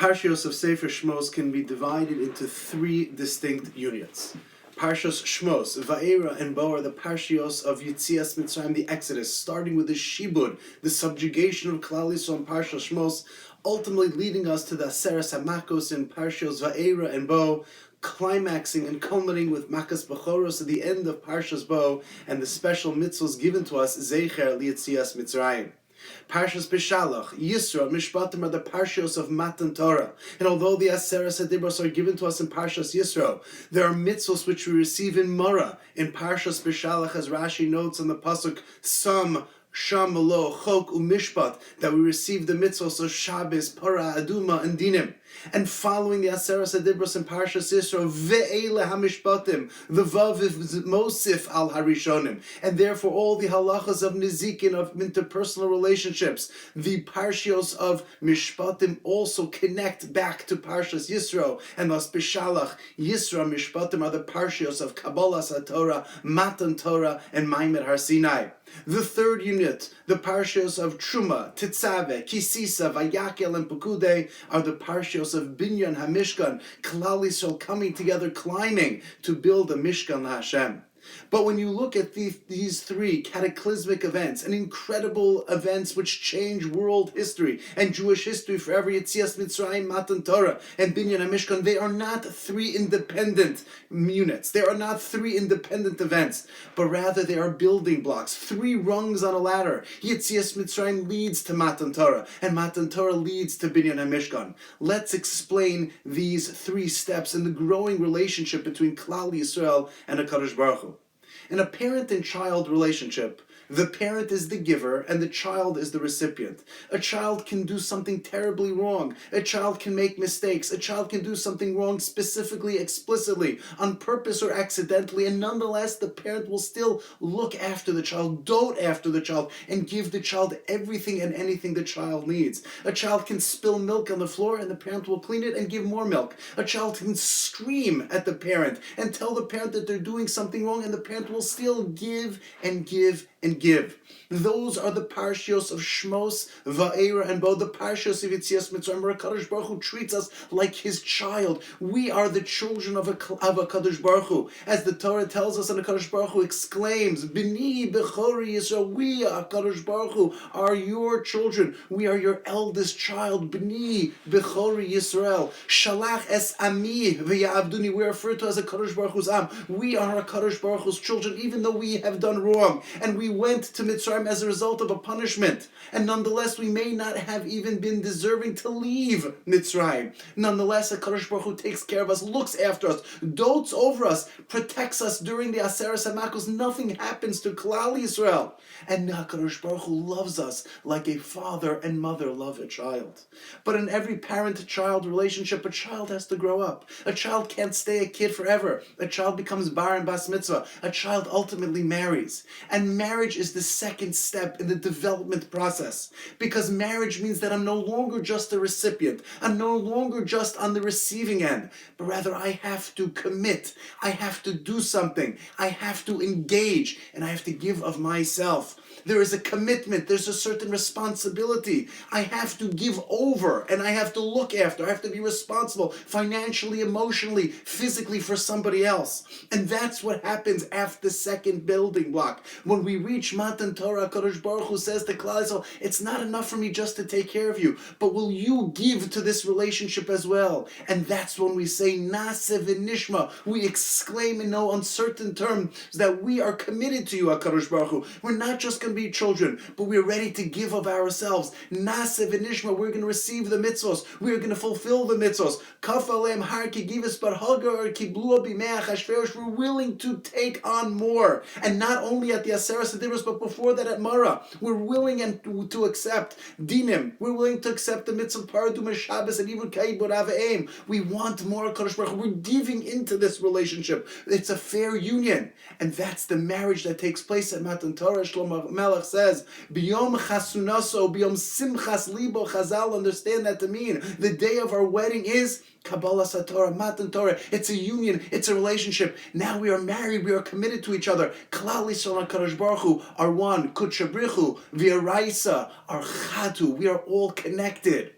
Parshios of Sefer Shmos can be divided into three distinct units. Parshas Shmos, Va'era and Bo are the Parshios of Yetzias Mitzrayim, the Exodus, starting with the Shibud, the subjugation of Klal Yisrael in Parshas Shmos, ultimately leading us to the Aseres HaMakos in Parshios Va'era and Bo, climaxing and culminating with Makas Bechoros at the end of Parshas Bo, and the special mitzvahs given to us, Zecher Yetzias Mitzrayim. Parshas Beshalach, Yisra, Mishpatim are the Parshios of Matan Torah. And although the Aseres HaDibros are given to us in Parshas Yisro, there are mitzvahs which we receive in Mara. In Parshas Beshalach, as Rashi notes on the pasuk, Sam, Sham, Lo, Chok, Umishpat, that we receive the mitzvahs of Shabbos, Para, Aduma, and Dinim. And following the Aseres HaDibros in Parshas Yisro, Ve'ele HaMishpatim, the Vav is Mosif al Harishonim, and therefore all the halachas of Nizikin, of interpersonal relationships, the Parshios of Mishpatim also connect back to Parshas Yisro, and thus Beshalach, Yisra, Mishpatim are the Parshios of Kabbalas HaTorah, Matan Torah, and Maimed Har Sinai. The third unit, the Parshios of Truma, Tetzaveh, Kisisa, Vayakel, and Pekudei are the Parshios of Binyan HaMishkan, Klal Yisrael coming together, climbing to build a Mishkan LaHashem. But when you look at these three cataclysmic events, and incredible events which change world history and Jewish history forever, Yetzias Mitzrayim, Matan Torah, and Binyan HaMishkan, they are not three independent units. They are not three independent events, but rather they are building blocks, three rungs on a ladder. Yetzias Mitzrayim leads to Matan Torah, and Matan Torah leads to Binyan HaMishkan. Let's explain these three steps in the growing relationship between Klal Yisrael and HaKadosh Baruch Hu. In a parent and child relationship, the parent is the giver and the child is the recipient. A child can do something terribly wrong. A child can make mistakes. A child can do something wrong specifically, explicitly, on purpose or accidentally, and nonetheless the parent will still look after the child, dote after the child, and give the child everything and anything the child needs. A child can spill milk on the floor and the parent will clean it and give more milk. A child can scream at the parent and tell the parent that they're doing something wrong, and the parent will still give and give and give. Those are the Parshios of Shmos, Va'era, and Bo, the Parshios of Yetzias Mitzrayim, where HaKadosh Baruch Hu treats us like His child. We are the children of HaKadosh Baruch Hu. As the Torah tells us, and HaKadosh Baruch Hu exclaims, B'ni Bechori Yisrael, we, HaKadosh Baruch Hu, are your children. We are your eldest child, B'ni Bechori Yisrael. Shalach es ami v'ya'avduni, we are referred to as HaKadosh Baruch Hu's Am. We are HaKadosh Baruch Hu's children, even though we have done wrong, and we went to Mitzrayim as a result of a punishment, and nonetheless we may not have even been deserving to leave Mitzrayim. Nonetheless, HaKadosh Baruch Hu takes care of us, looks after us, dotes over us, protects us during the Aseres HaMakos. Nothing happens to Klal Yisrael, and HaKadosh Baruch Hu loves us like a father and mother love a child. But in every parent-child relationship, a child has to grow up. A child can't stay a kid forever. A child becomes bar and bas mitzvah. A child ultimately marries, and marriage is the second step in the development process, because marriage means that I'm no longer just a recipient. I'm no longer just on the receiving end, but rather I have to commit. I have to do something. I have to engage, and I have to give of myself. There is a commitment. There's a certain responsibility. I have to give over, and I have to look after. I have to be responsible financially, emotionally, physically for somebody else. And that's what happens after the second building block. When we reach Matan Torah, HaKadosh Baruch Hu says to Klal Yisrael, it's not enough for me just to take care of you, but will you give to this relationship as well? And that's when we say, Naseh v'nishma. We exclaim in no uncertain terms that we are committed to you, HaKadosh Baruch Hu. We're not just going to be children, but we're ready to give of ourselves. Naseh v'nishma. We're going to receive the mitzvos. We're going to fulfill the mitzvos. Kaf aleim har ki givas bar hagar kiblua b'meach hashverosh. We're willing to take on more, and not only at the Aseres HaDibros, but before that at Mara. We're willing to accept dinim. We're willing to accept the mitzvah paradum Shabbos and even kaibur aveim. We want more HaKadosh Baruch Hu. We're diving into this relationship. It's a fair union, and that's the marriage that takes place at Matan Torah. Shlomo Melech says, "Biyom chasunaso, biyom simchas libo." Chazal understand that to mean the day of our wedding is Kabbalas Torah, Matan Torah. It's a union. It's a relationship. Now we are married. We are committed to each other. Klal Yisrael and HaKadosh Baruch Hu are one. Kudshabrichu, V'yaraisa, are chatu. We are all connected.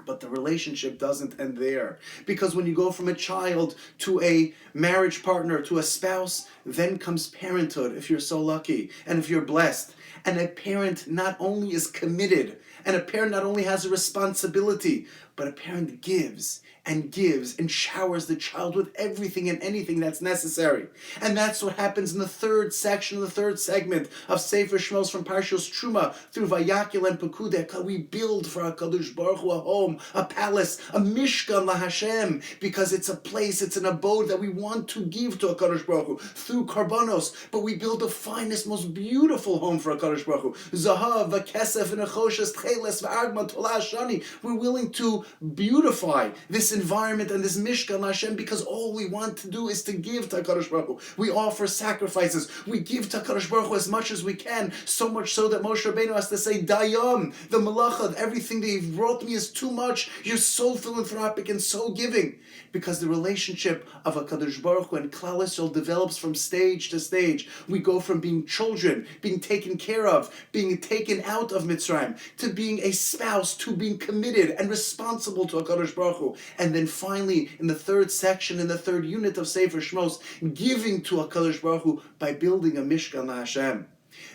But the relationship doesn't end there. Because when you go from a child to a marriage partner, to a spouse, then comes parenthood, if you're so lucky, and if you're blessed. And a parent not only is committed, and a parent not only has a responsibility, but a parent gives and showers the child with everything and anything that's necessary. And that's what happens in the third section, the third segment of Sefer Shmos from Parshas Truma through Vayakil and Pekudei. We build for HaKadosh Baruch Hu a home, a palace, a Mishkan LaHashem, because it's a place, it's an abode that we want to give to HaKadosh Baruch Hu through Karbanos. But we build the finest, most beautiful home for HaKadosh Baruch Hu. Zahav, V'kesef, V'nechoshes, Tcheles, V'agma, Tolah, Shani. We're willing to beautify this environment and this Mishkan Hashem, because all we want to do is to give to HaKadosh Baruch Hu. We offer sacrifices. We give to HaKadosh Baruch Hu as much as we can, so much so that Moshe Rabbeinu has to say, Dayam, the malacha, everything that you've brought me is too much. You're so philanthropic and so giving. Because the relationship of HaKadosh Baruch Hu and Klal Yisrael develops from stage to stage. We go from being children, being taken care of, being taken out of Mitzrayim, to being a spouse, to being committed and responsible to HaKadosh Baruch Hu. And then finally, in the third section, in the third unit of Sefer Shmos, giving to HaKadosh Baruch Hu by building a Mishkan LaHashem.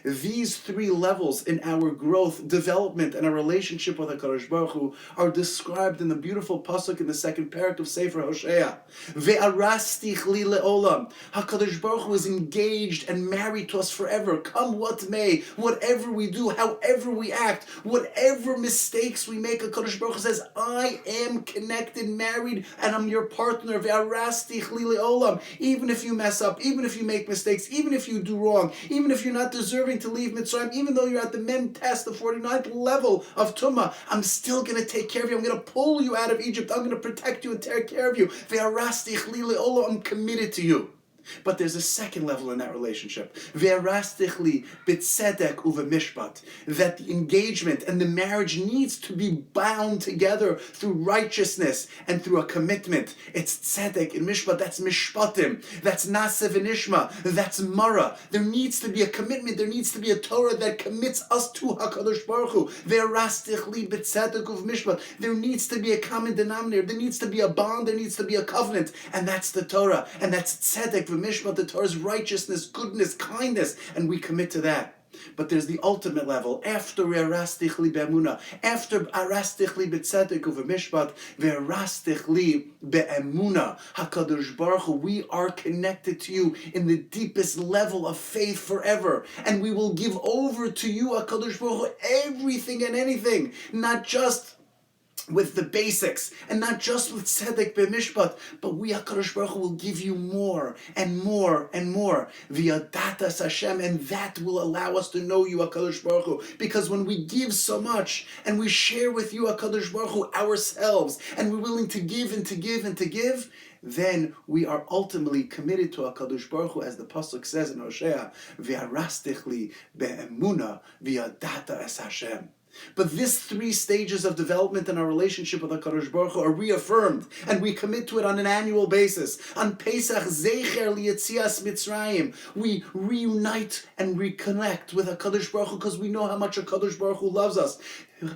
These three levels in our growth, development, and our relationship with HaKadosh Baruch Hu are described in the beautiful pasuk in the second parak of Sefer Hosea. Ve'arastich li le'olam. HaKadosh Baruch Hu is engaged and married to us forever. Come what may, whatever we do, however we act, whatever mistakes we make, HaKadosh Baruch Hu says, I am connected, married, and I'm your partner. Ve'arastich li le'olam. Even if you mess up, even if you make mistakes, even if you do wrong, even if you're not deserving to leave Mitzrayim, even though you're at the Mem test, the 49th level of Tumah, I'm still going to take care of you. I'm going to pull you out of Egypt. I'm going to protect you and take care of you. I'm committed to you. But there's a second level in that relationship. That the engagement and the marriage needs to be bound together through righteousness and through a commitment. It's tzedek and mishpat, that's mishpatim, that's nasev and ishma, that's mara. There needs to be a commitment, there needs to be a Torah that commits us to HaKadosh Baruch Hu. There needs to be a common denominator, there needs to be a bond, there needs to be a covenant, and that's the Torah, and that's tzedek. Mishpat, the Torah's righteousness, goodness, kindness, and we commit to that. But there's the ultimate level. After Arastich li be'emuna, after Arastich li be'tzedek u'v'mishpat, ve'arastich li be'emuna, HaKadosh Baruch Hu, we are connected to you in the deepest level of faith forever. And we will give over to you, HaKadosh Baruch Hu, everything and anything, not just with the basics, and not just with tzedek b'mishpat, but we, HaKadosh Baruch Hu, will give you more and more and more via datas Hashem, and that will allow us to know you, HaKadosh Baruch Hu. Because when we give so much, and we share with you, HaKadosh Baruch Hu, ourselves, and we're willing to give and to give and to give, then we are ultimately committed to HaKadosh Baruch Hu, as the pasuk says in Hosea, v'arastich li be'emuna v'yadata es Hashem. But these three stages of development in our relationship with HaKadosh Baruch Hu are reaffirmed, and we commit to it on an annual basis. On Pesach, Zecher Yetzias Mitzrayim, we reunite and reconnect with HaKadosh Baruch Hu because we know how much HaKadosh Baruch Hu loves us.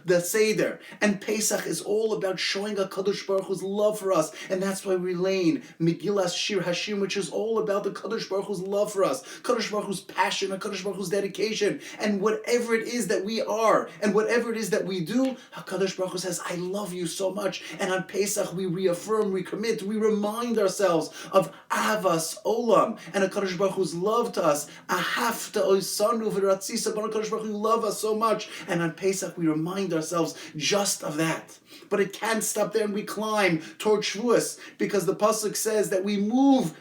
The Seder and Pesach is all about showing HaKadosh Baruch Hu's love for us, and that's why we lane Megillas Shir Hashim, which is all about the HaKadosh Baruch Hu's love for us, HaKadosh Baruch Hu's passion, HaKadosh Baruch Hu's dedication, and whatever it is that we are, and whatever it is that we do, HaKadosh Baruch Hu says, I love you so much. And on Pesach we reaffirm, we commit, we remind ourselves of Avas Olam, and HaKadosh Baruch Hu's love to us. Ahavta oisanu v'ratzisa, but HaKadosh Baruch Hu, you love us so much. And on Pesach we remind ourselves just of that. But it can't stop there, and we climb toward Shavuos, because the pasuk says that we move.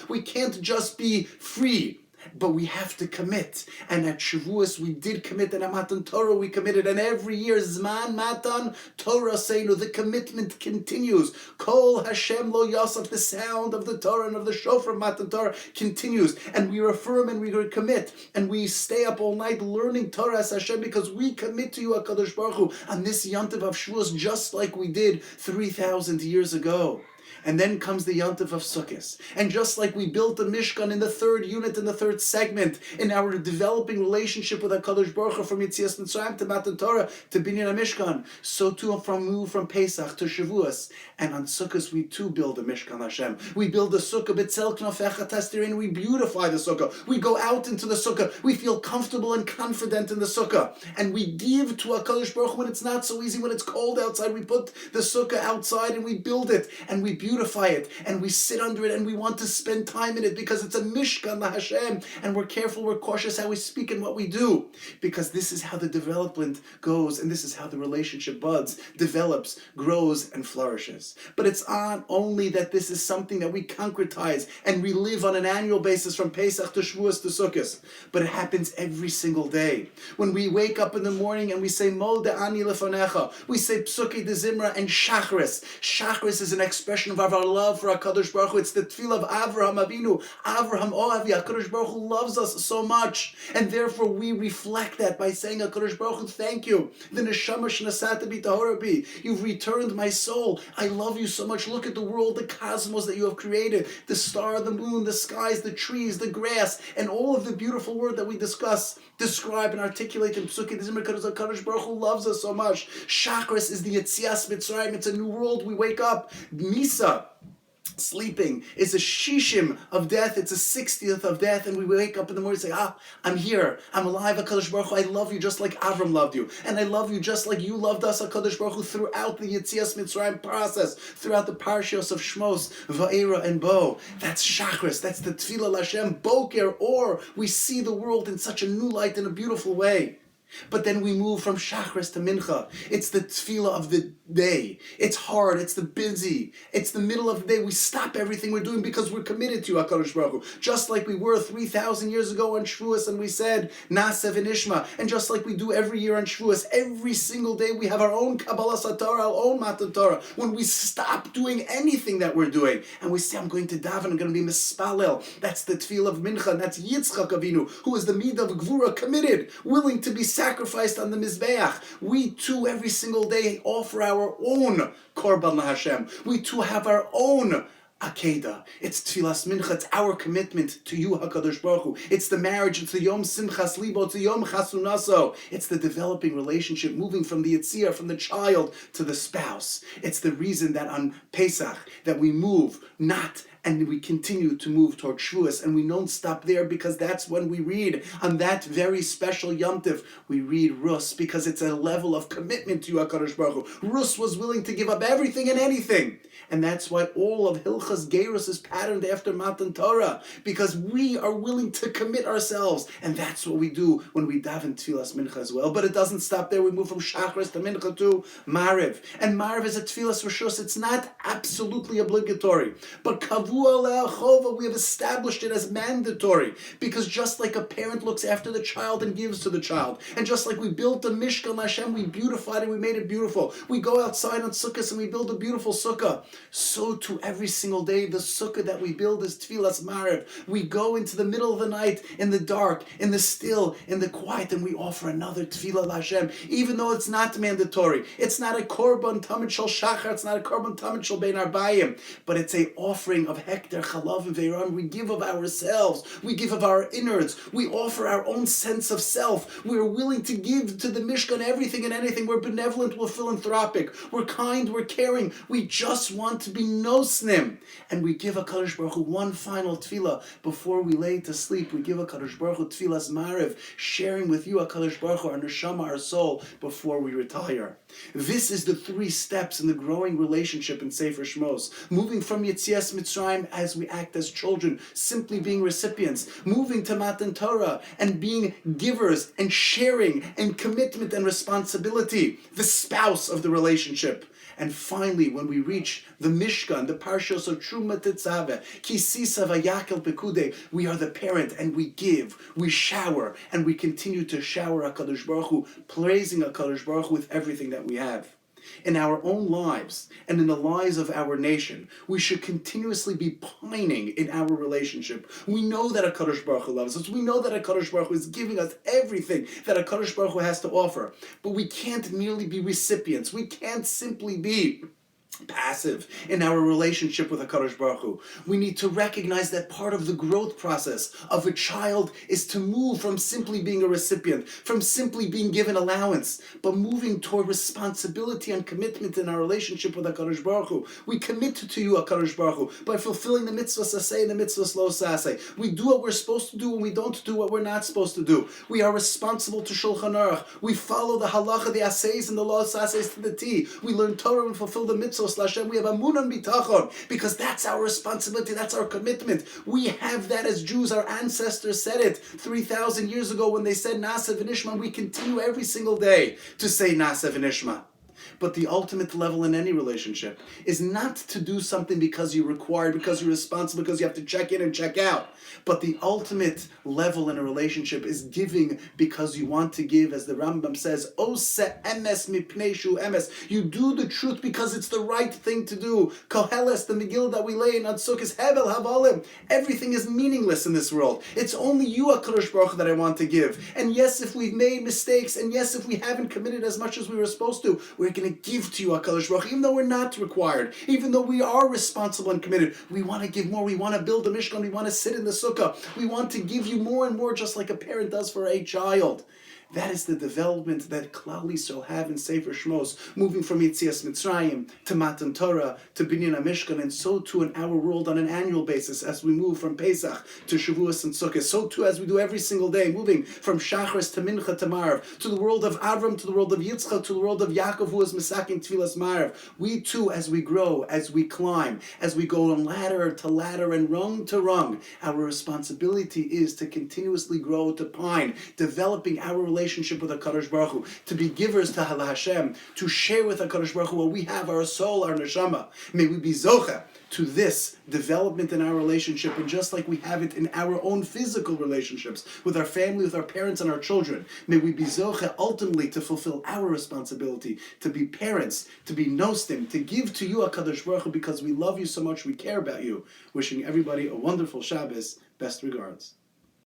We can't just be free, but we have to commit. And at Shavuos we did commit, and at Matan Torah we committed, and every year Zman Matan Torah Seinu, the commitment continues. Kol Hashem lo Yosef, the sound of the Torah and of the shofar Matan Torah continues, and we affirm and we commit, and we stay up all night learning Torah as Hashem, because we commit to you, HaKadosh Baruch Hu, on this Yontiv of Shavuos, just like we did 3,000 years ago. And then comes the Yontif of Sukkot. And just like we built the Mishkan in the third unit, in the third segment, in our developing relationship with HaKadosh Baruch Hu from Yetzias Mitzrayim to Matan Torah to Binyan HaMishkan, so too from Pesach to Shavuos. And on Sukkot we too build a Mishkan Hashem. We build a Sukkah, B'tzel Knofecha Testirin, we beautify the Sukkah. We go out into the Sukkah. We feel comfortable and confident in the Sukkah. And we give to HaKadosh Baruch Hu when it's not so easy, when it's cold outside. We put the Sukkah outside and we build it and we beautify it and we sit under it and we want to spend time in it because it's a Mishkan LaHashem, and we're careful, we're cautious how we speak and what we do, because this is how the development goes and this is how the relationship buds, develops, grows and flourishes. But it's not only that this is something that we concretize and relive on an annual basis from Pesach to Shavuos to Sukkot, but it happens every single day. When we wake up in the morning and we say Mo De'ani Lefanecha, we say Psuki de Zimra and Shachris. Shachris is an expression of our love for HaKadosh Baruch Hu. It's the tefillah of Avraham Avinu. Avraham Oavi. HaKadosh Baruch Hu loves us so much. And therefore we reflect that by saying, HaKadosh Baruch Hu, thank you. The neshama shnasata bi tahora bi. You've returned my soul. I love you so much. Look at the world, the cosmos that you have created. The star, the moon, the skies, the trees, the grass, and all of the beautiful word that we discuss, describe, and articulate in Psuki de Zimra. HaKadosh Baruch Hu loves us so much. Chakras is the Yetzias Mitzrayim. It's a new world. We wake up. Misa, sleeping, is a shishim of death. It's a 60th of death, and we wake up in the morning and say, I'm here, I'm alive, HaKadosh Baruch Hu, I love you just like Avram loved you, and I love you just like you loved us, HaKadosh Baruch Hu, throughout the Yetzias Mitzrayim process, throughout the Parshios of Shmos, Va'era, and Bo. That's Shachris, that's the Tefillah Lashem, Boker, or we see the world in such a new light, in a beautiful way. But then we move from Shachris to Mincha. It's the tefillah of the day. It's hard, it's the busy, it's the middle of the day. We stop everything we're doing because we're committed to HaKadosh Baruch Hu. Just like we were 3,000 years ago on Shavuos and we said, Nasev and Ishma. And just like we do every year on Shavuos, every single day we have our own Kabbalah Torah, our own Matan Torah. When we stop doing anything that we're doing and we say, I'm going to daven, I'm going to be mispalel. That's the tefillah of Mincha. And that's Yitzchak Avinu, who is the midah of Gvura, committed, willing to be sacrificed on the Mizbeach. We too, every single day, offer our own Korban LaHashem. We too have our own Akeda. It's Tfilas Mincha. It's our commitment to you, HaKadosh Baruch Hu. It's the marriage. It's the Yom Simchas Libo. It's the Yom Chasunaso. It's the developing relationship, moving from the Yetzirah, from the child to the spouse. It's the reason that on Pesach, that we move not and we continue to move toward Shavuos, and we don't stop there because that's when we read on that very special Yom Tov. We read Rus because it's a level of commitment to you, HaKadosh Baruch Hu. Rus was willing to give up everything and anything, and that's why all of Hilchas Gerus is patterned after Matan Torah, because we are willing to commit ourselves, and that's what we do when we daven Tfilas Mincha as well. But it doesn't stop there. We move from Shachris to Mincha to Mariv, and Mariv is a Tfilas Rishus. It's not absolutely obligatory, but we have established it as mandatory, because just like a parent looks after the child and gives to the child, and just like we built a Mishkan Hashem, we beautified it, we made it beautiful. We go outside on Sukkot and we build a beautiful Sukkah. So too every single day the Sukkah that we build is Tfilas Mariv. We go into the middle of the night, in the dark, in the still, in the quiet, and we offer another Tfilah Hashem, even though it's not mandatory. It's not a Korban Tamid Shel Shachar, it's not a Korban Tamid Shel Bein Arbayim, but it's a offering of Hekter, Chalav, and Veiran. We give of ourselves. We give of our innards. We offer our own sense of self. We're willing to give to the Mishkan everything and anything. We're benevolent. We're philanthropic. We're kind. We're caring. We just want to be nosnim. And we give HaKadosh Baruch Hu one final tefillah before we lay to sleep. We give HaKadosh Baruch Hu tefillas Mariv, sharing with you, HaKadosh Baruch Hu, our neshama, our soul, before we retire. This is the 3 steps in the growing relationship in Sefer Shmos. Moving from Yetzias Mitzrayim as we act as children, simply being recipients, moving to Matan Torah and being givers and sharing and commitment and responsibility, the spouse of the relationship. And finally, when we reach the Mishkan, the Parshos of Truma Tetzaveh, Kisisa Vayakel Pekude, we are the parent and we give, we shower, and we continue to shower HaKadosh Baruch Hu, praising HaKadosh Baruch Hu with everything that we have. In our own lives and in the lives of our nation, we should continuously be pining in our relationship. We know that HaKadosh Baruch Hu loves us. We know that HaKadosh Baruch Hu is giving us everything that HaKadosh Baruch Hu has to offer. But we can't merely be recipients. We can't simply be passive in our relationship with HaKadosh Baruch Hu. We need to recognize that part of the growth process of a child is to move from simply being a recipient, from simply being given allowance, but moving toward responsibility and commitment in our relationship with HaKadosh Baruch Hu. We commit to you, HaKadosh Baruch Hu, by fulfilling the mitzvahs aseh and the mitzvahs lo saseh. We do what we're supposed to do and we don't do what we're not supposed to do. We are responsible to Shulchan Aruch. We follow the halacha, the asehs and the lo sasehs to the T. We learn Torah and fulfill the mitzvahs. We have amunan bitachon, because that's our responsibility, that's our commitment. We have that as Jews. Our ancestors said it 3,000 years ago when they said Na'aseh v'nishma. We continue every single day to say Na'aseh v'nishma. But the ultimate level in any relationship is not to do something because you're required, because you're responsible, because you have to check in and check out. But the ultimate level in a relationship is giving because you want to give, as the Rambam says, Ose emes mipnei shu emes. You do the truth because it's the right thing to do. Koheles, the Megillah that we lay in Sukkot, Hevel Havalim. Everything is meaningless in this world. It's only you, HaKadosh Baruch Hu, that I want to give. And yes, if we've made mistakes, and yes, if we haven't committed as much as we were supposed to, we're going to give to you, HaKadosh Baruch Hu, even though we're not required, even though we are responsible and committed. We want to give more. We want to build the Mishkan. We want to sit in the Sukkah. We want to give you more and more, just like a parent does for a child. That is the development that Klal Yisrael have in Sefer Shmos, moving from Yetzias Mitzrayim to Matan Torah to Binyan Mishkan, and so too in our world on an annual basis as we move from Pesach to Shavuos and Sukkot, so too as we do every single day, moving from Shachris to Mincha to Marav, to the world of Avram, to the world of Yitzchak, to the world of Yaakov, who is Mesakin Tfilas Marav. We too, as we grow, as we climb, as we go on ladder to ladder and rung to rung, our responsibility is to continuously grow to pine, developing our relationship with HaKadosh Baruch Hu, to be givers to Hashem, to share with HaKadosh Baruch Hu what we have, our soul, our neshama. May we be zocha to this development in our relationship, and just like we have it in our own physical relationships with our family, with our parents and our children, may we be zocha ultimately to fulfill our responsibility, to be parents, to be nostim, to give to you, HaKadosh Baruch Hu, because we love you so much, we care about you. Wishing everybody a wonderful Shabbos. Best regards.